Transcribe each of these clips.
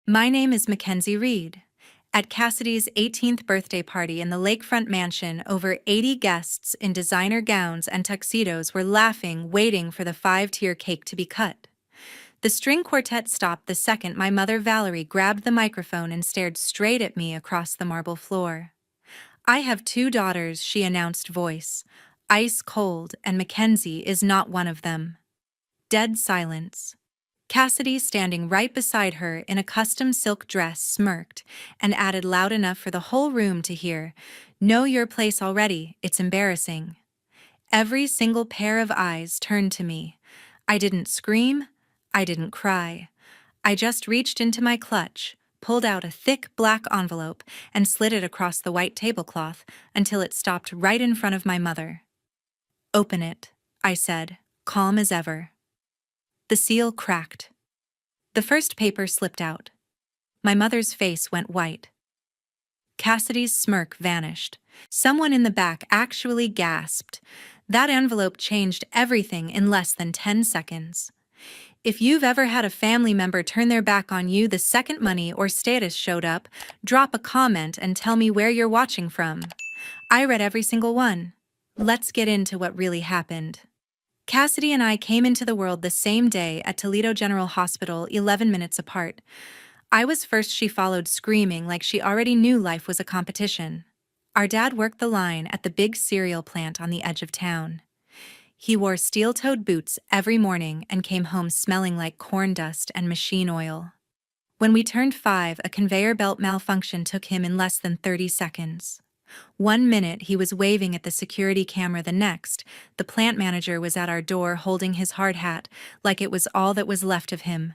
My name is Mackenzie Reed. At Cassidy's 18th birthday party in the lakefront mansion, over 80 guests in designer gowns and tuxedos were laughing, waiting for the five-tier cake to be cut. The string quartet stopped the second my mother Valerie grabbed the microphone and stared straight at me across the marble floor. "I have two daughters," she announced, voice ice cold, and Mackenzie is not one of them. Dead silence. Cassidy, standing right beside her in a custom silk dress, smirked and added loud enough for the whole room to hear, "Know your place already, it's embarrassing." Every single pair of eyes turned to me. I didn't scream, I didn't cry. I just reached into my clutch, pulled out a thick black envelope, and slid it across the white tablecloth until it stopped right in front of my mother. "Open it," I said, calm as ever. The seal cracked. The first paper slipped out. My mother's face went white. Cassidy's smirk vanished. Someone in the back actually gasped. That envelope changed everything in less than 10 seconds. If you've ever had a family member turn their back on you the second money or status showed up, drop a comment and tell me where you're watching from. I read every single one. Let's get into what really happened. Cassidy and I came into the world the same day at Toledo General Hospital, 11 minutes apart. I was first, she followed, screaming like she already knew life was a competition. Our dad worked the line at the big cereal plant on the edge of town. He wore steel-toed boots every morning and came home smelling like corn dust and machine oil. When we turned 5, a conveyor belt malfunction took him in less than 30 seconds. 1 minute he was waving at the security camera, the next, the plant manager was at our door holding his hard hat like it was all that was left of him.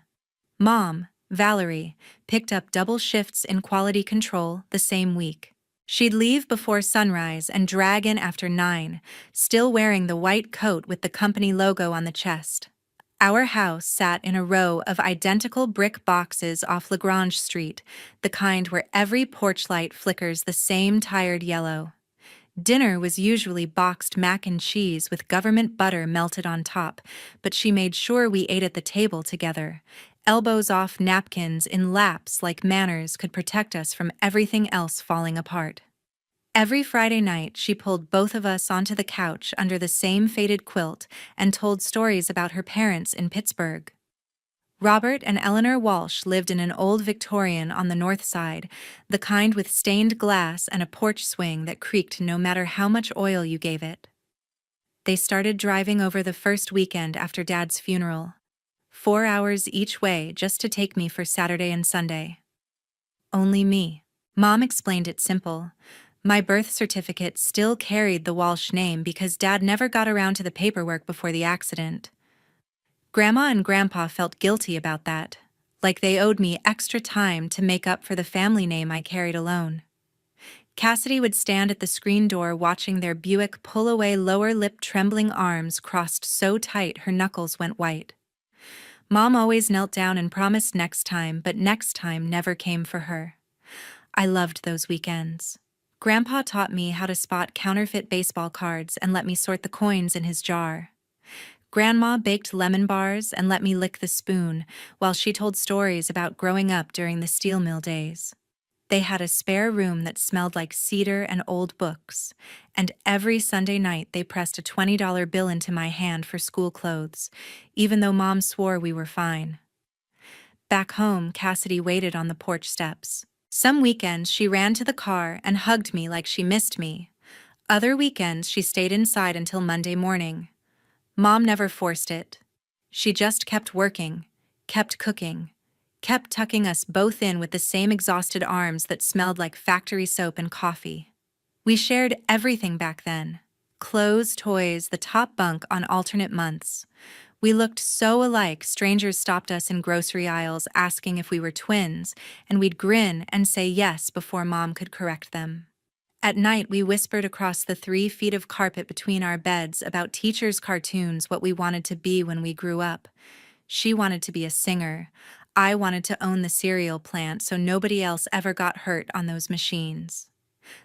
Mom, Valerie, picked up double shifts in quality control the same week. She'd leave before sunrise and drag in after 9, still wearing the white coat with the company logo on the chest. Our house sat in a row of identical brick boxes off Lagrange Street, the kind where every porch light flickers the same tired yellow. Dinner was usually boxed mac and cheese with government butter melted on top, but she made sure we ate at the table together, elbows off napkins in laps like manners could protect us from everything else falling apart. Every Friday night, she pulled both of us onto the couch under the same faded quilt and told stories about her parents in Pittsburgh. Robert and Eleanor Walsh lived in an old Victorian on the north side, the kind with stained glass and a porch swing that creaked no matter how much oil you gave it. They started driving over the first weekend after Dad's funeral. 4 hours each way just to take me for Saturday and Sunday. Only me. Mom explained it simple. My birth certificate still carried the Walsh name because Dad never got around to the paperwork before the accident. Grandma and Grandpa felt guilty about that, like they owed me extra time to make up for the family name I carried alone. Cassidy would stand at the screen door watching their Buick pull away, lower lip trembling, arms crossed so tight her knuckles went white. Mom always knelt down and promised next time, but next time never came for her. I loved those weekends. Grandpa taught me how to spot counterfeit baseball cards and let me sort the coins in his jar. Grandma baked lemon bars and let me lick the spoon while she told stories about growing up during the steel mill days. They had a spare room that smelled like cedar and old books, and every Sunday night they pressed a $20 bill into my hand for school clothes, even though Mom swore we were fine. Back home, Cassidy waited on the porch steps. Some weekends she ran to the car and hugged me like she missed me. Other weekends she stayed inside until Monday morning. Mom never forced it. She just kept working, kept cooking, kept tucking us both in with the same exhausted arms that smelled like factory soap and coffee. We shared everything back then. Clothes, toys, the top bunk on alternate months. We looked so alike, strangers stopped us in grocery aisles asking if we were twins, and we'd grin and say yes before Mom could correct them. At night, we whispered across the 3 feet of carpet between our beds about teachers' cartoons, what we wanted to be when we grew up. She wanted to be a singer. I wanted to own the cereal plant so nobody else ever got hurt on those machines.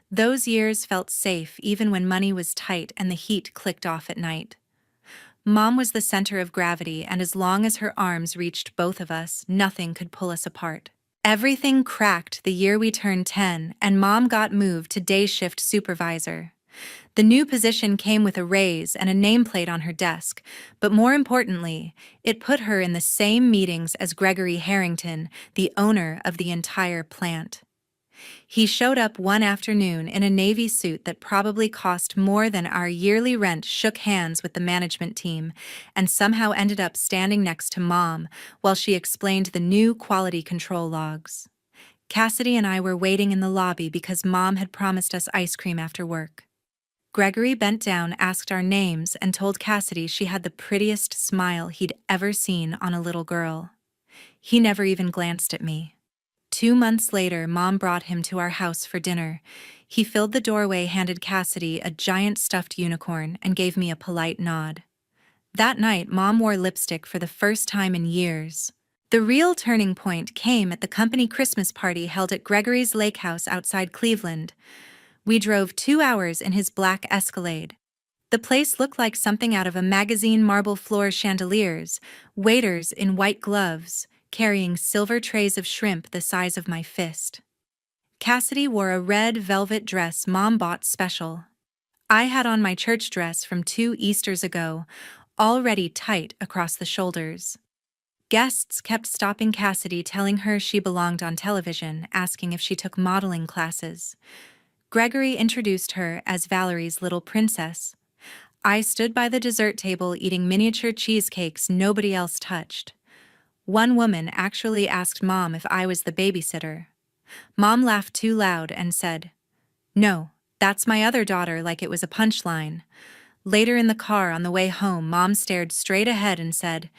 Those years felt safe even when money was tight and the heat clicked off at night. Mom was the center of gravity, and as long as her arms reached both of us, nothing could pull us apart. Everything cracked the year we turned 10 and Mom got moved to day shift supervisor. The new position came with a raise and a nameplate on her desk, but more importantly, it put her in the same meetings as Gregory Harrington, the owner of the entire plant. He showed up one afternoon in a navy suit that probably cost more than our yearly rent, shook hands with the management team, and somehow ended up standing next to Mom while she explained the new quality control logs. Cassidy and I were waiting in the lobby because Mom had promised us ice cream after work. Gregory bent down, asked our names, and told Cassidy she had the prettiest smile he'd ever seen on a little girl. He never even glanced at me. 2 months later, Mom brought him to our house for dinner. He filled the doorway, handed Cassidy a giant stuffed unicorn, and gave me a polite nod. That night, Mom wore lipstick for the first time in years. The real turning point came at the company Christmas party held at Gregory's lake house outside Cleveland. We drove 2 hours in his black Escalade. The place looked like something out of a magazine, marble floor chandeliers, waiters in white gloves, carrying silver trays of shrimp the size of my fist. Cassidy wore a red velvet dress Mom bought special. I had on my church dress from 2 Easters ago, already tight across the shoulders. Guests kept stopping Cassidy, telling her she belonged on television, asking if she took modeling classes. Gregory introduced her as Valerie's little princess. I stood by the dessert table eating miniature cheesecakes nobody else touched. One woman actually asked Mom if I was the babysitter. Mom laughed too loud and said, "No, that's my other daughter," like it was a punchline. Later in the car on the way home, Mom stared straight ahead and said,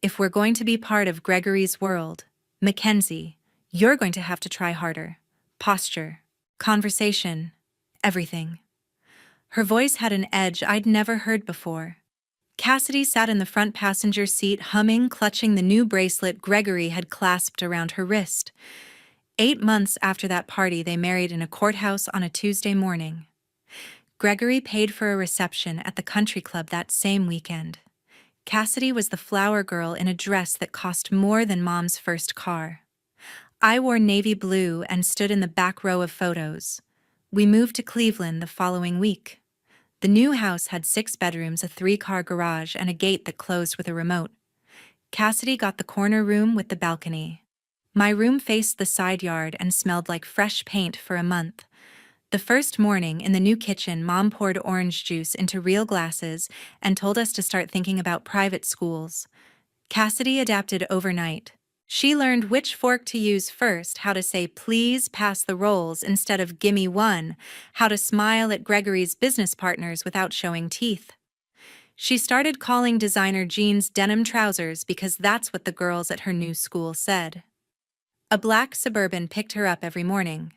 "If we're going to be part of Gregory's world, Mackenzie, you're going to have to try harder. Posture, conversation, everything." Her voice had an edge I'd never heard before. Cassidy sat in the front passenger seat, humming, clutching the new bracelet Gregory had clasped around her wrist. 8 months after that party, they married in a courthouse on a Tuesday morning. Gregory paid for a reception at the country club that same weekend. Cassidy was the flower girl in a dress that cost more than Mom's first car. I wore navy blue and stood in the back row of photos. We moved to Cleveland the following week. The new house had 6 bedrooms, a 3-car garage, and a gate that closed with a remote. Cassidy got the corner room with the balcony. My room faced the side yard and smelled like fresh paint for a month. The first morning in the new kitchen, Mom poured orange juice into real glasses and told us to start thinking about private schools. Cassidy adapted overnight. She learned which fork to use first, how to say "please pass the rolls" instead of "gimme one," how to smile at Gregory's business partners without showing teeth. She started calling designer jeans denim trousers because that's what the girls at her new school said. A black Suburban picked her up every morning.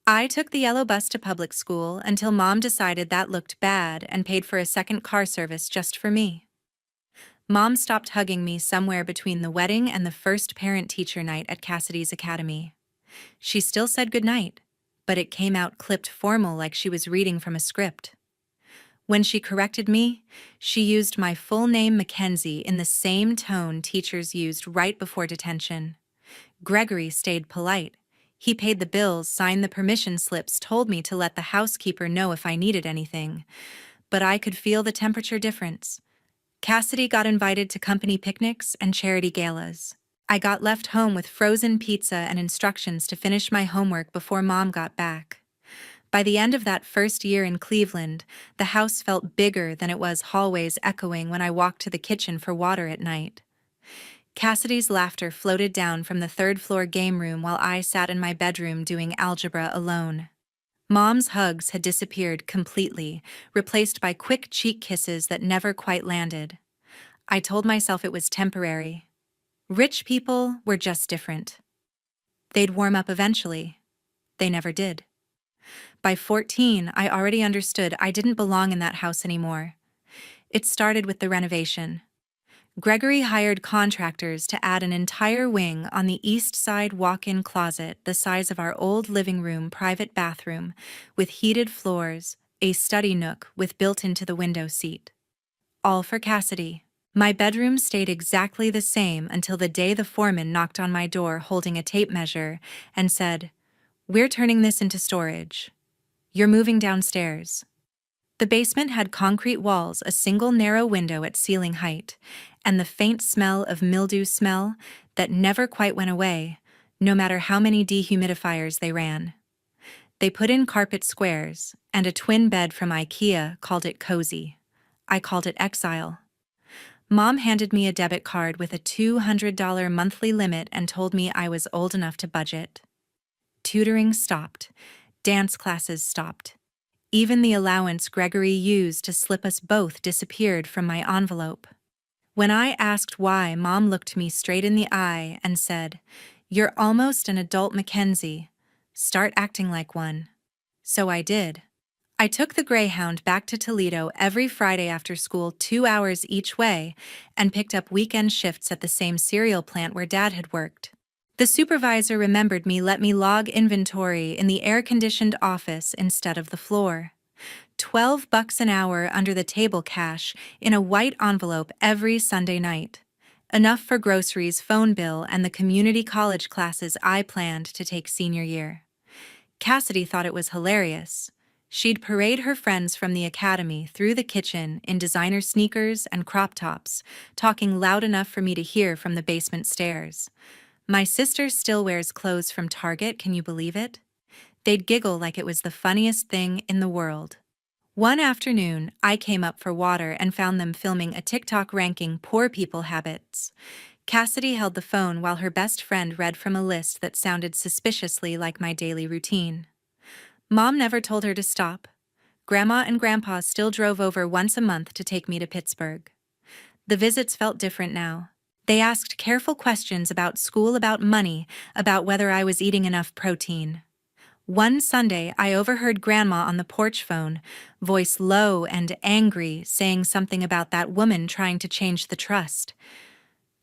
I took the yellow bus to public school until Mom decided that looked bad and paid for a second car service just for me. Mom stopped hugging me somewhere between the wedding and the first parent-teacher night at Cassidy's academy. She still said goodnight, but it came out clipped formal like she was reading from a script. When she corrected me, she used my full name Mackenzie in the same tone teachers used right before detention. Gregory stayed polite. He paid the bills, signed the permission slips, told me to let the housekeeper know if I needed anything. But I could feel the temperature difference. Cassidy got invited to company picnics and charity galas. I got left home with frozen pizza and instructions to finish my homework before Mom got back. By the end of that first year in Cleveland, the house felt bigger than it was hallways echoing when I walked to the kitchen for water at night. Cassidy's laughter floated down from the 3rd-floor game room while I sat in my bedroom doing algebra alone. Mom's hugs had disappeared completely, replaced by quick cheek kisses that never quite landed. I told myself it was temporary. Rich people were just different. They'd warm up eventually. They never did. By 14, I already understood I didn't belong in that house anymore. It started with the renovation. Gregory hired contractors to add an entire wing on the east side, walk-in closet the size of our old living room private bathroom, with heated floors, a study nook with built into the window seat. All for Cassidy. My bedroom stayed exactly the same until the day the foreman knocked on my door holding a tape measure and said, "We're turning this into storage. You're moving downstairs." The basement had concrete walls, a single narrow window at ceiling height, and the faint smell of mildew smell that never quite went away, no matter how many dehumidifiers they ran. They put in carpet squares, and a twin bed from IKEA called it cozy. I called it exile. Mom handed me a debit card with a $200 monthly limit and told me I was old enough to budget. Tutoring stopped. Dance classes stopped. Even the allowance Gregory used to slip us both disappeared from my envelope. When I asked why, Mom looked me straight in the eye and said, "You're almost an adult, Mackenzie. Start acting like one." So I did. I took the Greyhound back to Toledo every Friday after school 2 hours each way and picked up weekend shifts at the same cereal plant where Dad had worked. The supervisor remembered me let me log inventory in the air-conditioned office instead of the floor. $12 an hour under the table cash in a white envelope every Sunday night. Enough for groceries, phone bill, and the community college classes I planned to take senior year. Cassidy thought it was hilarious. She'd parade her friends from the academy through the kitchen in designer sneakers and crop tops, talking loud enough for me to hear from the basement stairs. "My sister still wears clothes from Target, can you believe it?" They'd giggle like it was the funniest thing in the world. One afternoon, I came up for water and found them filming a TikTok ranking poor people habits. Cassidy held the phone while her best friend read from a list that sounded suspiciously like my daily routine. Mom never told her to stop. Grandma and Grandpa still drove over once a month to take me to Pittsburgh. The visits felt different now. They asked careful questions about school, about money, about whether I was eating enough protein. One Sunday, I overheard Grandma on the porch phone, voice low and angry, saying something about that woman trying to change the trust.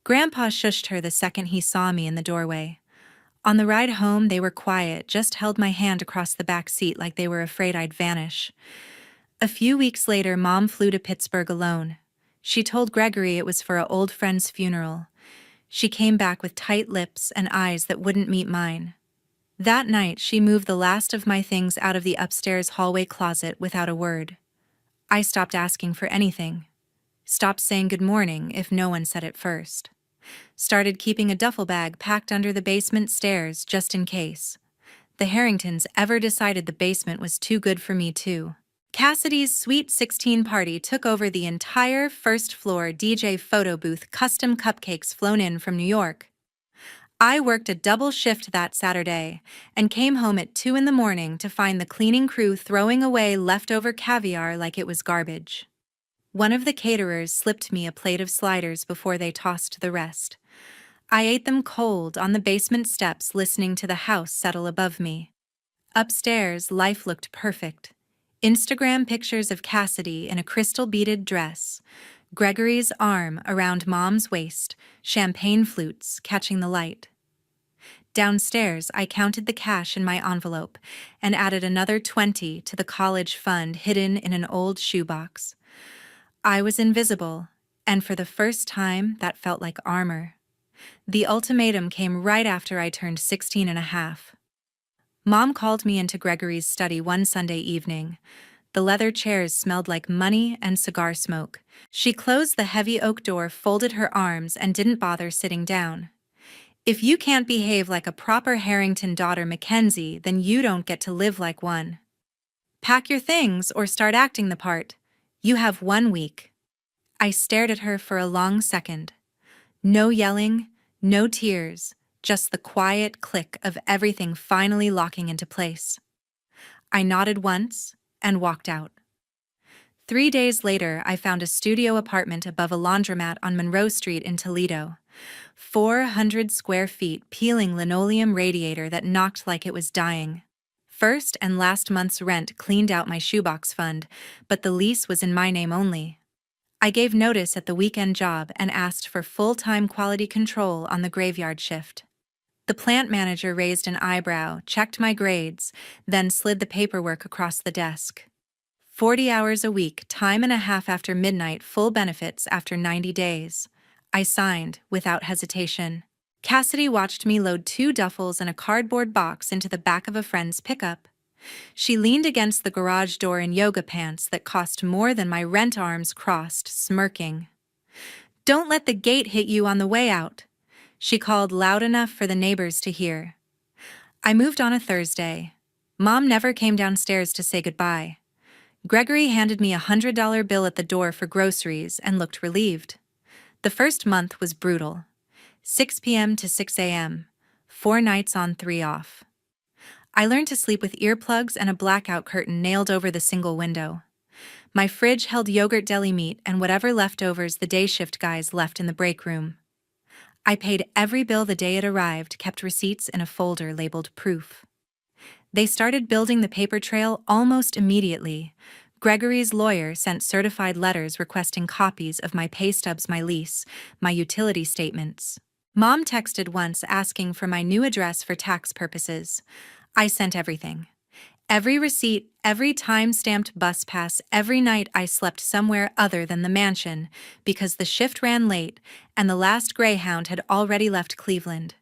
Grandpa shushed her the second he saw me in the doorway. On the ride home, they were quiet, just held my hand across the back seat like they were afraid I'd vanish. A few weeks later, Mom flew to Pittsburgh alone. She told Gregory it was for an old friend's funeral. She came back with tight lips and eyes that wouldn't meet mine. That night, she moved the last of my things out of the upstairs hallway closet without a word. I stopped asking for anything. Stopped saying good morning if no one said it first. Started keeping a duffel bag packed under the basement stairs just in case. The Harringtons ever decided the basement was too good for me too. Cassidy's Sweet 16 party took over the entire first-floor DJ photo booth, custom cupcakes flown in from New York. I worked a double shift that Saturday and came home at 2 in the morning to find the cleaning crew throwing away leftover caviar like it was garbage. One of the caterers slipped me a plate of sliders before they tossed the rest. I ate them cold on the basement steps, listening to the house settle above me. Upstairs, life looked perfect. Instagram pictures of Cassidy in a crystal-beaded dress, Gregory's arm around Mom's waist, champagne flutes catching the light. Downstairs, I counted the cash in my envelope and added another 20 to the college fund hidden in an old shoebox. I was invisible, and for the first time, that felt like armor. The ultimatum came right after I turned 16 and a half. Mom called me into Gregory's study one Sunday evening. The leather chairs smelled like money and cigar smoke. She closed the heavy oak door, folded her arms, and didn't bother sitting down. "If you can't behave like a proper Harrington daughter, Mackenzie, then you don't get to live like one. Pack your things or start acting the part. You have 1 week." I stared at her for a long second. No yelling, no tears, just the quiet click of everything finally locking into place. I nodded once and walked out. 3 days later, I found a studio apartment above a laundromat on Monroe Street in Toledo. 400 square feet, peeling linoleum radiator that knocked like it was dying. First and last month's rent cleaned out my shoebox fund, but the lease was in my name only. I gave notice at the weekend job and asked for full-time quality control on the graveyard shift. The plant manager raised an eyebrow, checked my grades, then slid the paperwork across the desk. 40 hours a week, time and a half after midnight, full benefits after 90 days. I signed, without hesitation. Cassidy watched me load 2 duffels and a cardboard box into the back of a friend's pickup. She leaned against the garage door in yoga pants that cost more than my rent, arms crossed, smirking. "Don't let the gate hit you on the way out," she called loud enough for the neighbors to hear. I moved on a Thursday. Mom never came downstairs to say goodbye. Gregory handed me a $100 bill at the door for groceries and looked relieved. The first month was brutal. 6 p.m. to 6 a.m., 4 nights on, 3 off. I learned to sleep with earplugs and a blackout curtain nailed over the single window. My fridge held yogurt, deli meat, and whatever leftovers the day shift guys left in the break room. I paid every bill the day it arrived, kept receipts in a folder labeled proof. They started building the paper trail almost immediately. Gregory's lawyer sent certified letters requesting copies of my pay stubs, my lease, my utility statements. Mom texted once asking for my new address for tax purposes. I sent everything. Every receipt, every time-stamped bus pass, every night I slept somewhere other than the mansion because the shift ran late and the last Greyhound had already left Cleveland.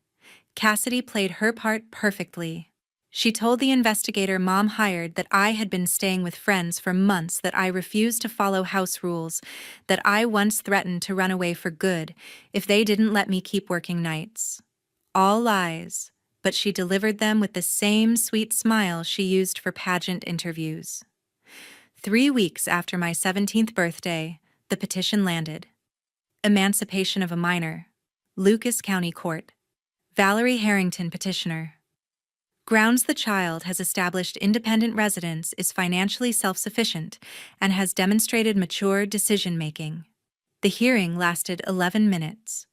Cassidy played her part perfectly. She told the investigator Mom hired that I had been staying with friends for months, that I refused to follow house rules, that I once threatened to run away for good if they didn't let me keep working nights. All lies, but she delivered them with the same sweet smile she used for pageant interviews. 3 weeks after my 17th birthday, the petition landed. Emancipation of a minor. Lucas County Court. Valerie Harrington, petitioner. Grounds: the child has established independent residence, is financially self-sufficient, and has demonstrated mature decision-making. The hearing lasted 11 minutes.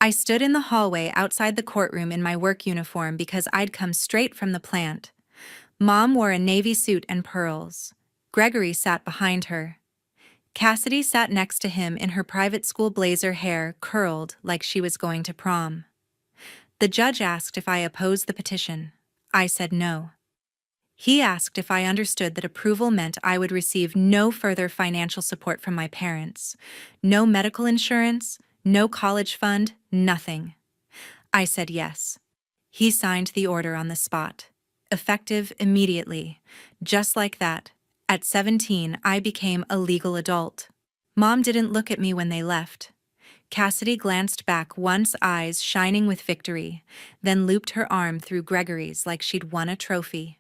I stood in the hallway outside the courtroom in my work uniform because I'd come straight from the plant. Mom wore a navy suit and pearls. Gregory sat behind her. Cassidy sat next to him in her private school blazer, hair curled like she was going to prom. The judge asked if I opposed the petition. I said no. He asked if I understood that approval meant I would receive no further financial support from my parents, no medical insurance, no college fund, nothing. I said yes. He signed the order on the spot. Effective immediately. Just like that, at 17, I became a legal adult. Mom didn't look at me when they left. Cassidy glanced back once, eyes shining with victory, then looped her arm through Gregory's like she'd won a trophy.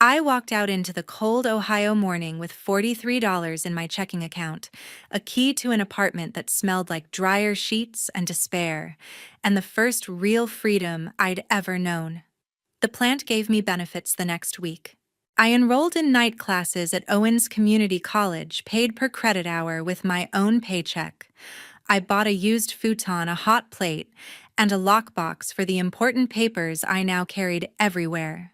I walked out into the cold Ohio morning with $43 in my checking account, a key to an apartment that smelled like dryer sheets and despair, and the first real freedom I'd ever known. The plant gave me benefits the next week. I enrolled in night classes at Owens Community College, paid per credit hour with my own paycheck. I bought a used futon, a hot plate, and a lockbox for the important papers I now carried everywhere.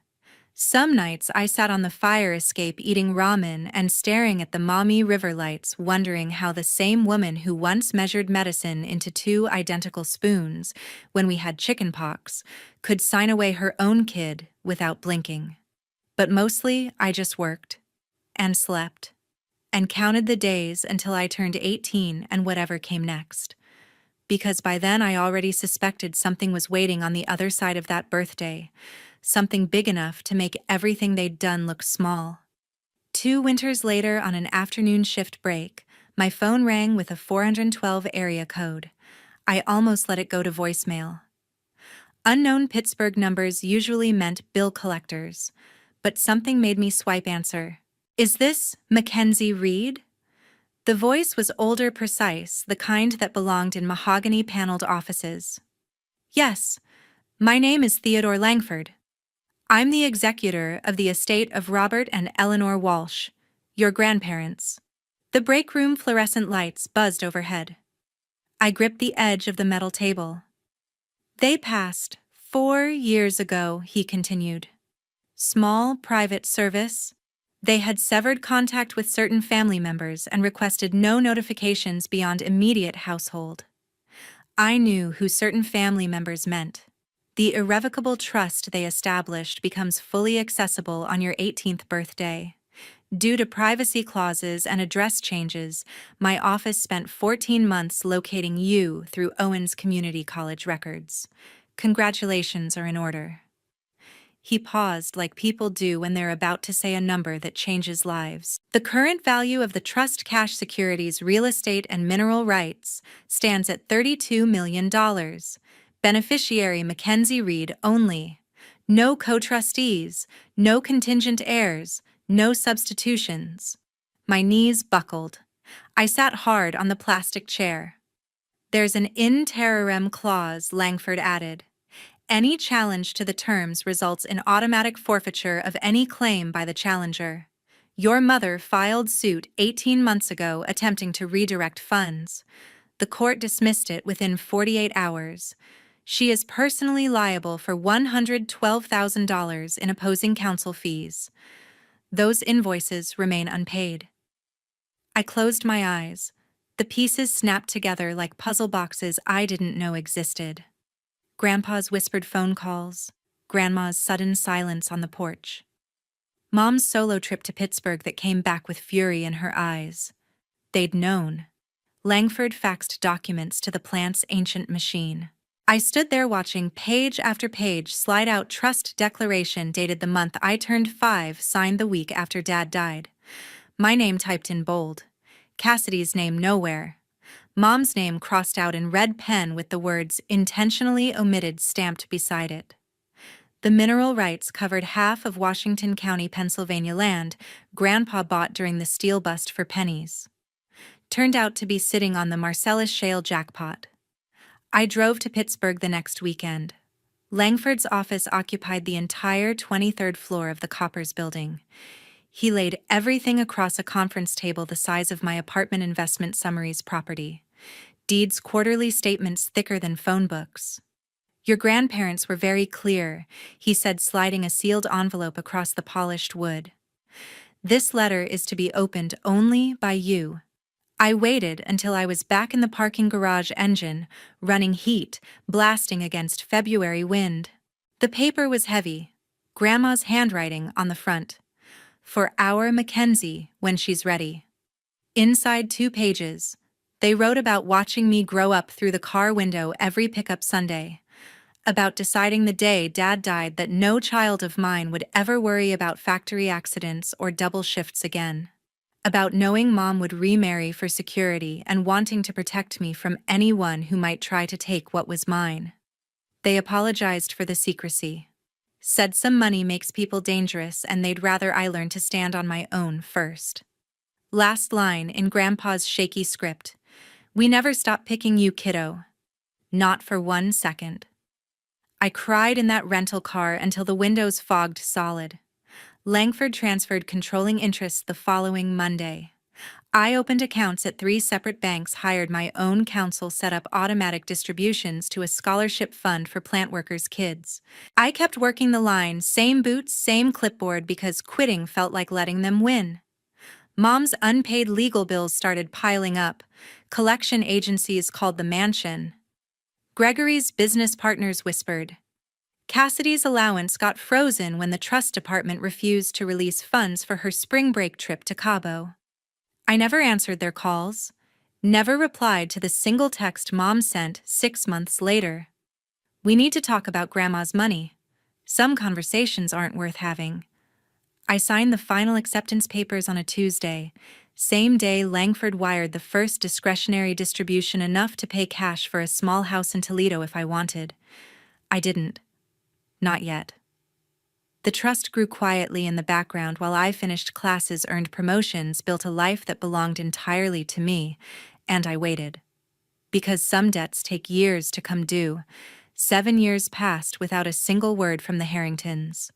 Some nights I sat on the fire escape eating ramen and staring at the Maumee River lights, wondering how the same woman who once measured medicine into 2 identical spoons when we had chicken pox could sign away her own kid without blinking. But mostly I just worked and slept and counted the days until I turned 18 and whatever came next. Because by then I already suspected something was waiting on the other side of that birthday, something big enough to make everything they'd done look small. 2 winters later, on an afternoon shift break, my phone rang with a 412 area code. I almost let it go to voicemail. Unknown Pittsburgh numbers usually meant bill collectors, but something made me swipe answer. "Is this Mackenzie Reed?" The voice was older, precise, the kind that belonged in mahogany-paneled offices. "Yes, my name is Theodore Langford. I'm the executor of the estate of Robert and Eleanor Walsh, your grandparents." The break room fluorescent lights buzzed overhead. I gripped the edge of the metal table. "They passed 4 years ago," he continued. "Small private service. They had severed contact with certain family members and requested no notifications beyond immediate household. I knew who certain family members meant. The irrevocable trust they established becomes fully accessible on your 18th birthday. Due to privacy clauses and address changes, my office spent 14 months locating you through Owen's community college records. Congratulations are in order. He paused like people do when they're about to say a number that changes lives. The current value of the trust cash securities, real estate, and mineral rights stands at $32 million. Beneficiary Mackenzie Reed only. No co-trustees, no contingent heirs, no substitutions. My knees buckled. I sat hard on the plastic chair. There's an in terrorem clause, Langford added. Any challenge to the terms results in automatic forfeiture of any claim by the challenger. Your mother filed suit 18 months ago attempting to redirect funds. The court dismissed it within 48 hours. She is personally liable for $112,000 in opposing counsel fees. Those invoices remain unpaid. I closed my eyes. The pieces snapped together like puzzle boxes I didn't know existed. Grandpa's whispered phone calls, Grandma's sudden silence on the porch. Mom's solo trip to Pittsburgh that came back with fury in her eyes. They'd known. Langford faxed documents to the plant's ancient machine. I stood there watching page after page slide out. Trust declaration dated the month I turned 5, signed the week after Dad died. My name typed in bold. Cassidy's name nowhere. Mom's name crossed out in red pen with the words intentionally omitted stamped beside it. The mineral rights covered half of Washington County, Pennsylvania land Grandpa bought during the steel bust for pennies. Turned out to be sitting on the Marcellus Shale jackpot. I drove to Pittsburgh the next weekend. Langford's office occupied the entire 23rd floor of the Coppers building. He laid everything across a conference table the size of my apartment investment summaries property. Deeds, quarterly statements thicker than phone books. Your grandparents were very clear, he said, sliding a sealed envelope across the polished wood. This letter is to be opened only by you. I waited until I was back in the parking garage engine, running heat, blasting against February wind. The paper was heavy, Grandma's handwriting on the front. For our Mackenzie when she's ready. Inside 2 pages, they wrote about watching me grow up through the car window every pickup Sunday, about deciding the day Dad died that no child of mine would ever worry about factory accidents or double shifts again, about knowing Mom would remarry for security and wanting to protect me from anyone who might try to take what was mine. They apologized for the secrecy. Said some money makes people dangerous and they'd rather I learn to stand on my own first. Last line in Grandpa's shaky script. We never stop picking you, kiddo. Not for 1 second. I cried in that rental car until the windows fogged solid. Langford transferred controlling interests the following Monday. I opened accounts at 3 separate banks, hired my own counsel, set up automatic distributions to a scholarship fund for plant workers' kids. I kept working the line, same boots, same clipboard, because quitting felt like letting them win. Mom's unpaid legal bills started piling up. Collection agencies called the mansion. Gregory's business partners whispered. Cassidy's allowance got frozen when the trust department refused to release funds for her spring break trip to Cabo. I never answered their calls, never replied to the single text Mom sent 6 months later. We need to talk about Grandma's money. Some conversations aren't worth having. I signed the final acceptance papers on a Tuesday. Same day Langford wired the first discretionary distribution, enough to pay cash for a small house in Toledo if I wanted. I didn't. Not yet. The trust grew quietly in the background while I finished classes, earned promotions, built a life that belonged entirely to me, and I waited. Because some debts take years to come due. 7 years passed without a single word from the Harringtons.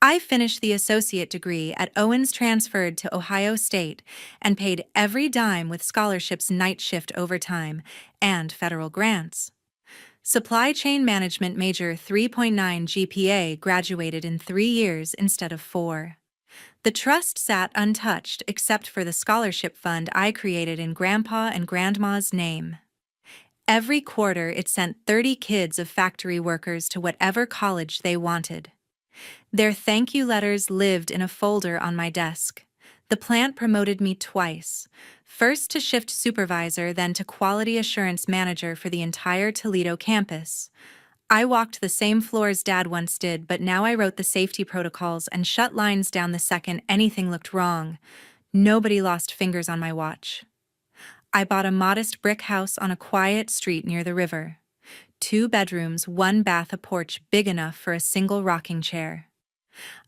I finished the associate degree at Owens, transferred to Ohio State, and paid every dime with scholarships, night shift overtime, and federal grants. Supply chain management major, 3.9 GPA, graduated in 3 years instead of 4. The trust sat untouched except for the scholarship fund I created in Grandpa and Grandma's name. Every quarter it sent 30 kids of factory workers to whatever college they wanted. Their thank you letters lived in a folder on my desk. The plant promoted me twice, first to shift supervisor, then to quality assurance manager for the entire Toledo campus. I walked the same floors Dad once did, but now I wrote the safety protocols and shut lines down the second anything looked wrong. Nobody lost fingers on my watch. I bought a modest brick house on a quiet street near the river. 2 bedrooms, 1 bath, a porch big enough for a single rocking chair.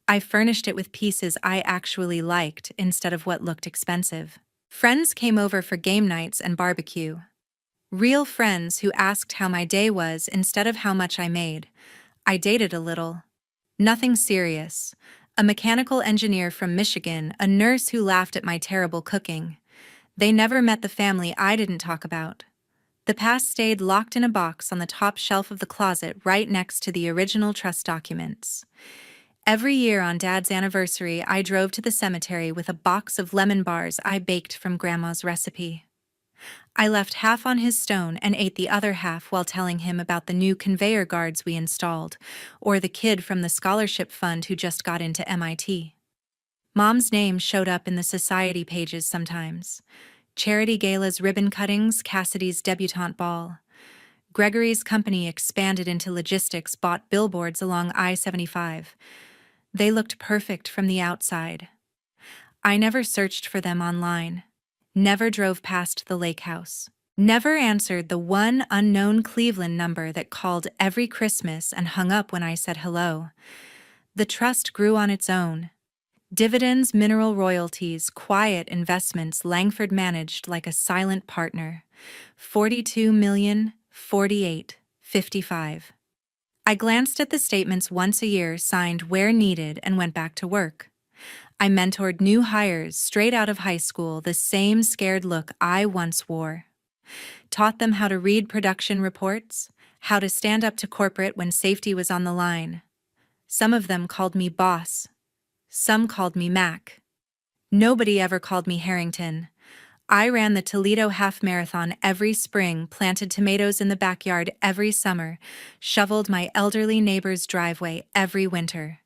I furnished it with pieces I actually liked instead of what looked expensive. Friends came over for game nights and barbecue. Real friends who asked how my day was instead of how much I made. I dated a little. Nothing serious. A mechanical engineer from Michigan, a nurse who laughed at my terrible cooking. They never met the family I didn't talk about. The past stayed locked in a box on the top shelf of the closet right next to the original trust documents. Every year on Dad's anniversary, I drove to the cemetery with a box of lemon bars I baked from Grandma's recipe. I left half on his stone and ate the other half while telling him about the new conveyor guards we installed, or the kid from the scholarship fund who just got into MIT. Mom's name showed up in the society pages sometimes. Charity galas, ribbon cuttings, Cassidy's debutante ball. Gregory's company expanded into logistics, bought billboards along I-75. They looked perfect from the outside. I never searched for them online. Never drove past the lake house. Never answered the one unknown Cleveland number that called every Christmas and hung up when I said hello. The trust grew on its own. Dividends, mineral royalties, quiet investments Langford managed like a silent partner. 42 million, 48, 55. I glanced at the statements once a year, signed where needed, and went back to work. I mentored new hires straight out of high school, the same scared look I once wore. Taught them how to read production reports, how to stand up to corporate when safety was on the line. Some of them called me boss. Some called me Mac. Nobody ever called me Harrington. I ran the Toledo Half Marathon every spring, planted tomatoes in the backyard every summer, shoveled my elderly neighbor's driveway every winter.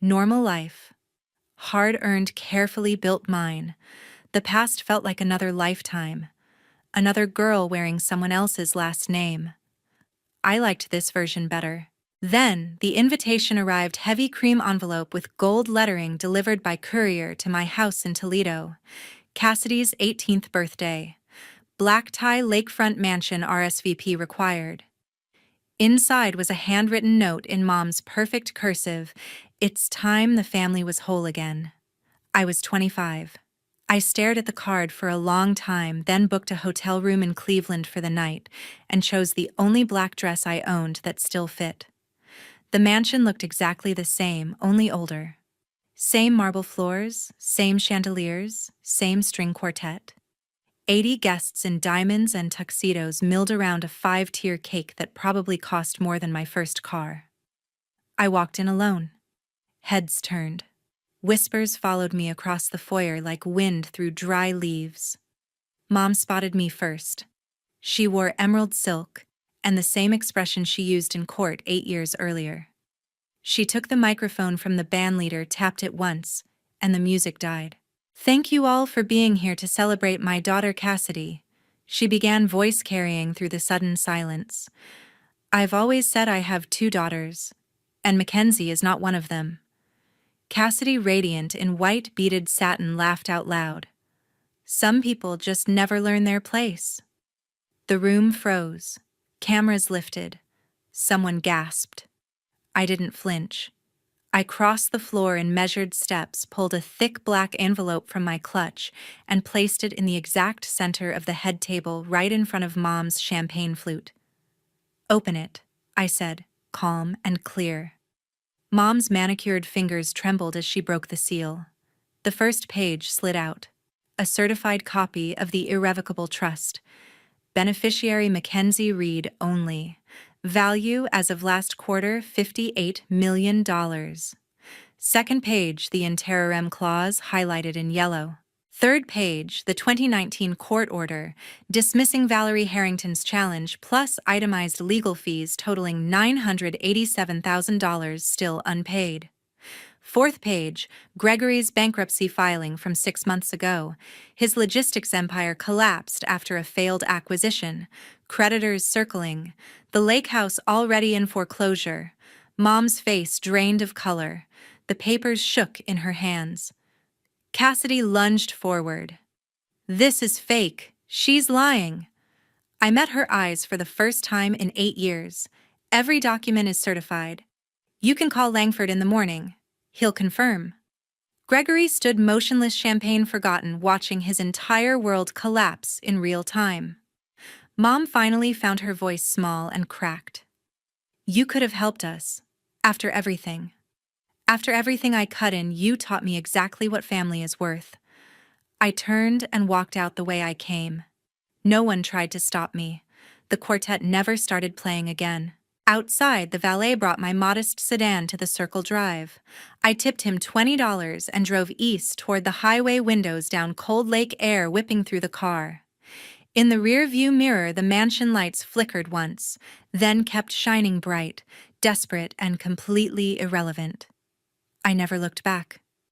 Normal life. Hard-earned, carefully built mine. The past felt like another lifetime. Another girl wearing someone else's last name. I liked this version better. Then, the invitation arrived, heavy cream envelope with gold lettering delivered by courier to my house in Toledo. Cassidy's 18th birthday. Black tie, lakefront mansion, RSVP required. Inside was a handwritten note in Mom's perfect cursive. It's time the family was whole again. I was 25. I stared at the card for a long time, then booked a hotel room in Cleveland for the night and chose the only black dress I owned that still fit. The mansion looked exactly the same, only older. Same marble floors, same chandeliers, same string quartet. 80 guests in diamonds and tuxedos milled around a 5-tier cake that probably cost more than my first car. I walked in alone. Heads turned. Whispers followed me across the foyer like wind through dry leaves. Mom spotted me first. She wore emerald silk and the same expression she used in court 8 years earlier. She took the microphone from the bandleader, tapped it once, and the music died. "Thank you all for being here to celebrate my daughter Cassidy," she began, voice carrying through the sudden silence. "I've always said I have 2 daughters, and Mackenzie is not one of them." Cassidy, radiant in white beaded satin, laughed out loud. "Some people just never learn their place." The room froze. Cameras lifted. Someone gasped. I didn't flinch. I crossed the floor in measured steps, pulled a thick black envelope from my clutch, and placed it in the exact center of the head table, right in front of Mom's champagne flute. "Open it," I said, calm and clear. Mom's manicured fingers trembled as she broke the seal. The first page slid out. A certified copy of the irrevocable trust. Beneficiary Mackenzie Reed only. Value as of last quarter, $58 million. Second page, the interim clause highlighted in yellow. Third page, the 2019 court order, dismissing Valerie Harrington's challenge, plus itemized legal fees totaling $987,000 still unpaid. Fourth page, Gregory's bankruptcy filing from 6 months ago. His logistics empire collapsed after a failed acquisition. Creditors circling. The lake house already in foreclosure. Mom's face drained of color. The papers shook in her hands. Cassidy lunged forward. This is fake. She's lying. I met her eyes for the first time in 8 years. Every document is certified. You can call Langford in the morning. He'll confirm. Gregory stood motionless, champagne forgotten, watching his entire world collapse in real time. Mom finally found her voice small and cracked. You could have helped us. After everything. After everything I cut in, you taught me exactly what family is worth. I turned and walked out the way I came. No one tried to stop me. The quartet never started playing again. Outside, the valet brought my modest sedan to the Circle Drive. I tipped him $20 and drove east toward the highway, windows down, cold lake air whipping through the car. In the rear-view mirror, the mansion lights flickered once, then kept shining bright, desperate and completely irrelevant. I never looked back.